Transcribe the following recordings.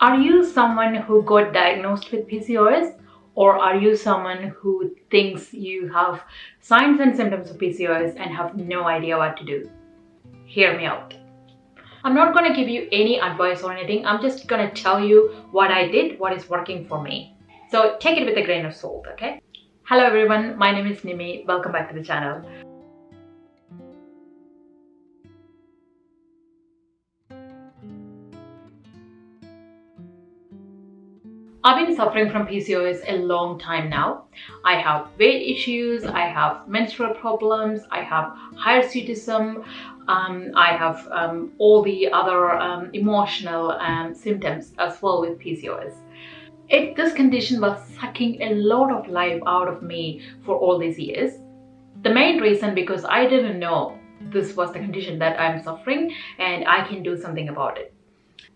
Are you someone who got diagnosed with PCOS, or are you someone who thinks you have signs and symptoms of PCOS and have no idea what to do? Hear me out. I'm not going to give you any advice or anything. I'm just going to tell you what I did, what is working for me. So take it with a grain of salt, okay? Hello everyone, my name is Nimi. Welcome back to the channel. I've been suffering from PCOS a long time now. I have weight issues, I have menstrual problems, I have hirsutism, I have all the other emotional symptoms as well with PCOS. This condition was sucking a lot of life out of me for all these years. The main reason because I didn't know this was the condition that I'm suffering and I can do something about it.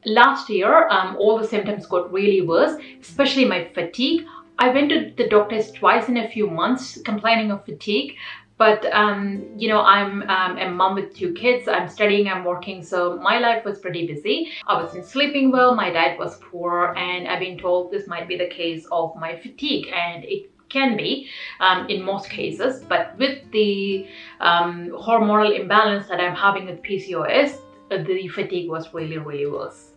Last year, all the symptoms got really worse, especially my fatigue. I went to the doctors twice in a few months complaining of fatigue. But, I'm a mom with 2 kids. I'm studying, I'm working, so my life was pretty busy. I wasn't sleeping well, my diet was poor, and I've been told this might be the case of my fatigue, and it can be in most cases. But with the hormonal imbalance that I'm having with PCOS, the fatigue was really, really worse.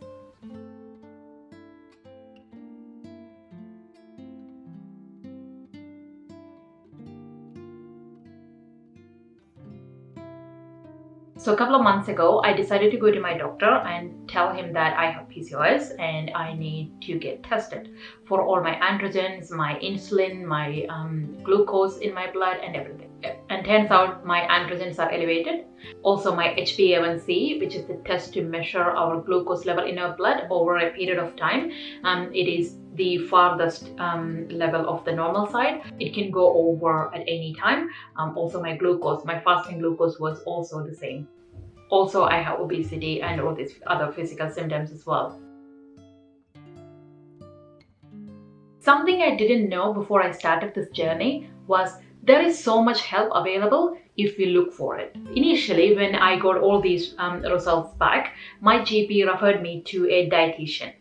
So a couple of months ago, I decided to go to my doctor and tell him that I have PCOS and I need to get tested for all my androgens, my insulin, my glucose in my blood and everything. And turns out my androgens are elevated. Also my HbA1c, which is the test to measure our glucose level in our blood over a period of time. It is the farthest level of the normal side. It can go over at any time. Also my glucose, my fasting glucose was also the same. Also I have obesity and all these other physical symptoms as well. Something I didn't know before I started this journey was there is so much help available if we look for it. Initially, when I got all these results back, my GP referred me to a dietitian.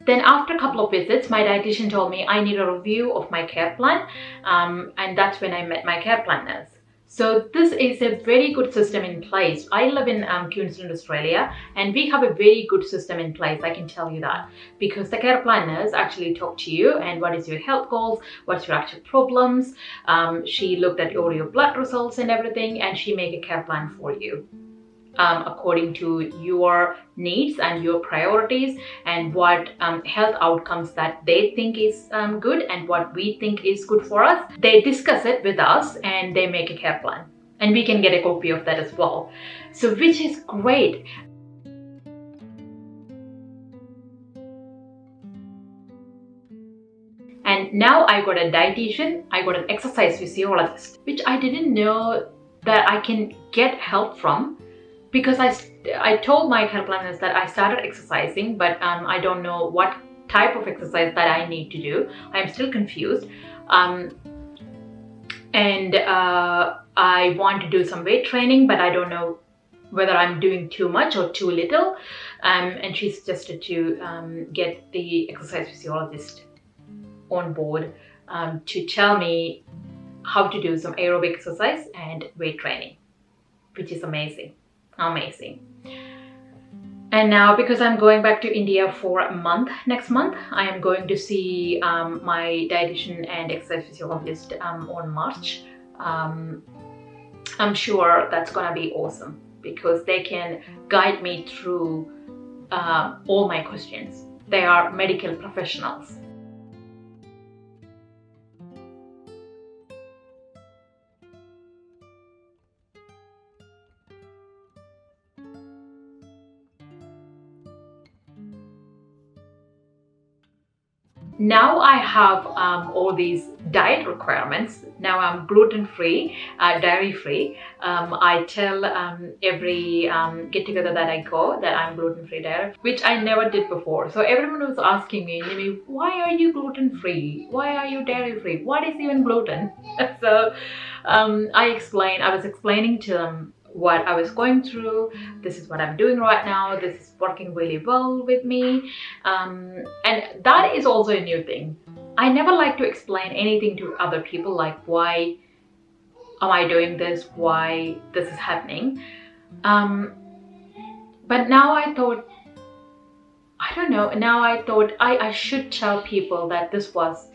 Then after a couple of visits, my dietitian told me I need a review of my care plan, and that's when I met my care plan nurse. So this is a very good system in place. I live in Queensland, Australia, and we have a very good system in place, I can tell you that. Because the care planners actually talk to you and what is your health goals, what's your actual problems. She looked at all your blood results and everything, and she make a care plan for you. According to your needs and your priorities and what health outcomes that they think is good and what we think is good for us. They discuss it with us and they make a care plan. And we can get a copy of that as well. So which is great. And now I got a dietitian, I got an exercise physiologist, which I didn't know that I can get help from. Because I told my care planners that I started exercising, but I don't know what type of exercise that I need to do. I'm still confused. And I want to do some weight training, but I don't know whether I'm doing too much or too little. And she suggested to get the exercise physiologist on board to tell me how to do some aerobic exercise and weight training, which is amazing. And now, because I'm going back to India for a month next month, I am going to see my dietitian and exercise physiologist on March. I'm sure that's gonna be awesome because they can guide me through all my questions. They are medical professionals. Now I have all these diet requirements. Now I'm gluten-free, dairy-free. I tell every get-together that I go that I'm gluten-free dairy, which I never did before. So everyone was asking me, Nimi, why are you gluten-free? Why are you dairy-free? What is even gluten? So I was explaining to them what I was going through. This is what I'm doing right now. This is working really well with me. And that is also a new thing. I never like to explain anything to other people, like why am I doing this, why this is happening. But now I thought, I don't know, now I thought I should tell people that this was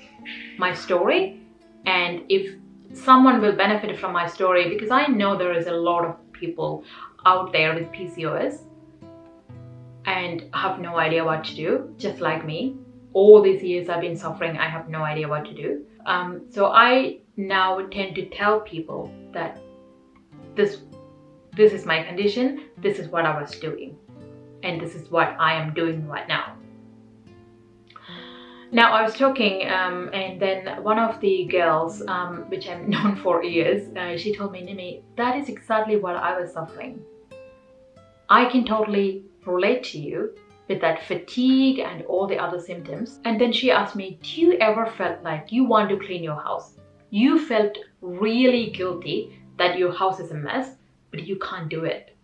my story, and if someone will benefit from my story, because I know there is a lot of people out there with PCOS and have no idea what to do, just like me. All these years I've been suffering, I have no idea what to do. So I now tend to tell people that this is my condition, this is what I was doing, and this is what I am doing right now. Now I was talking and then one of the girls, which I've known for years, she told me, Nimi, that is exactly what I was suffering. I can totally relate to you with that fatigue and all the other symptoms. And then she asked me, do you ever felt like you want to clean your house? You felt really guilty that your house is a mess, but you can't do it.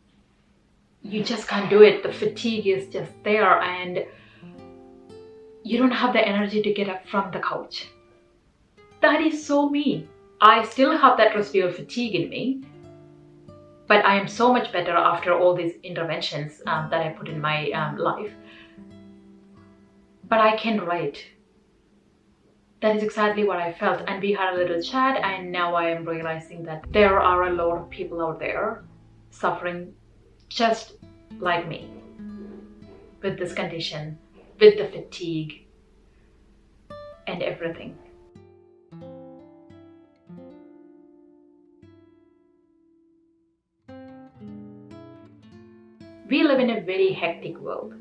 You just can't do it. The fatigue is just there and you don't have the energy to get up from the couch. That is so me. I still have that residual fatigue in me, but I am so much better after all these interventions that I put in my life. But I can relate. That is exactly what I felt. And we had a little chat, and now I am realizing that there are a lot of people out there suffering just like me with this condition, with the fatigue and everything. We live in a very hectic world.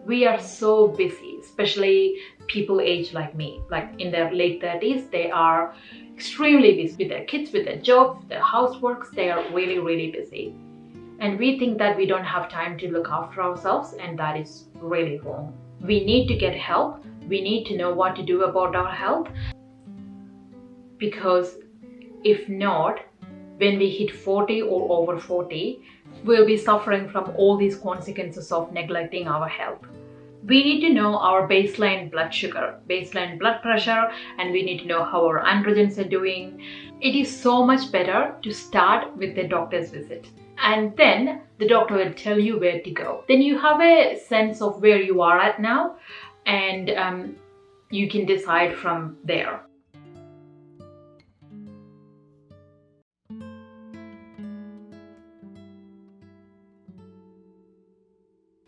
We are so busy, especially people age like me, like in their late 30s. They are extremely busy with their kids, with their jobs, their houseworks. They are really, really busy. And we think that we don't have time to look after ourselves, and that is really wrong. We need to get help. We need to know what to do about our health, because if not, when we hit 40 or over 40, we'll be suffering from all these consequences of neglecting our health. We need to know our baseline blood sugar, baseline blood pressure, and we need to know how our androgens are doing. It is so much better to start with the doctor's visit. And then the doctor will tell you where to go. Then you have a sense of where you are at now, and you can decide from there.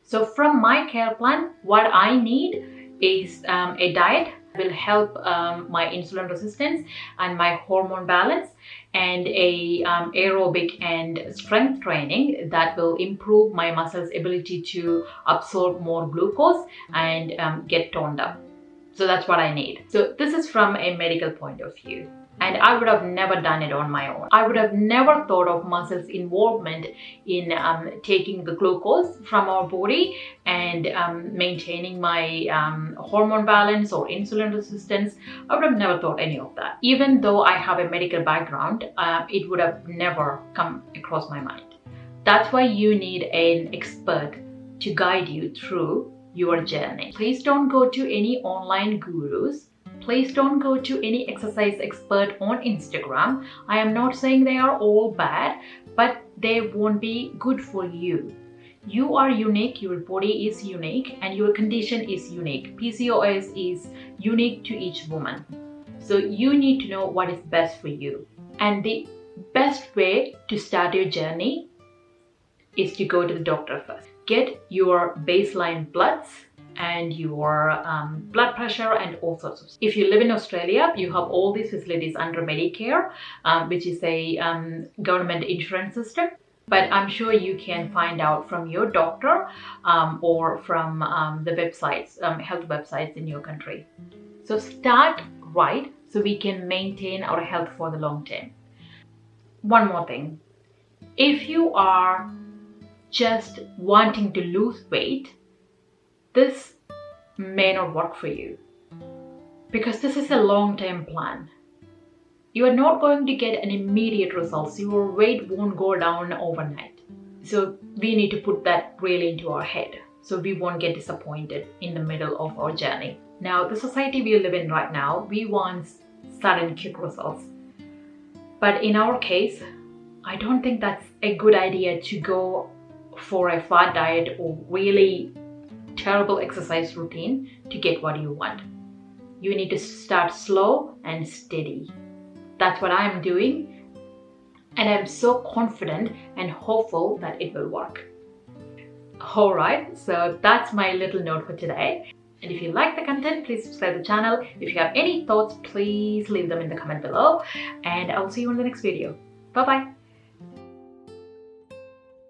So from my care plan, what I need is a diet that will help my insulin resistance and my hormone balance, and a aerobic and strength training that will improve my muscles' ability to absorb more glucose and get toned up. So that's what I need. So this is from a medical point of view. And I would have never done it on my own. I would have never thought of muscles' involvement in taking the glucose from our body and maintaining my hormone balance or insulin resistance. I would have never thought any of that. Even though I have a medical background, it would have never come across my mind. That's why you need an expert to guide you through your journey. Please don't go to any online gurus. Please don't go to any exercise expert on Instagram. I am not saying they are all bad, but they won't be good for you. You are unique, your body is unique, and your condition is unique. PCOS is unique to each woman. So you need to know what is best for you. And the best way to start your journey is to go to the doctor first. Get your baseline bloods and your blood pressure and all sorts of stuff. If you live in Australia, you have all these facilities under Medicare, which is a government insurance system. But I'm sure you can find out from your doctor or from the websites, health websites in your country. So start right so we can maintain our health for the long term. One more thing. If you are just wanting to lose weight, this may not work for you, because this is a long-term plan. you are not going to get an immediate results. Your weight won't go down overnight. So we need to put that really into our head so we won't get disappointed in the middle of our journey. Now, the society we live in right now, we want sudden quick results. But in our case, I don't think that's a good idea to go for a fad diet or really terrible exercise routine to get what you want. You need to start slow and steady. That's what I'm doing, and I'm so confident and hopeful that it will work. Alright, so that's my little note for today. And if you like the content, please subscribe to the channel. If you have any thoughts, please leave them in the comment below. And I'll see you in the next video. Bye bye.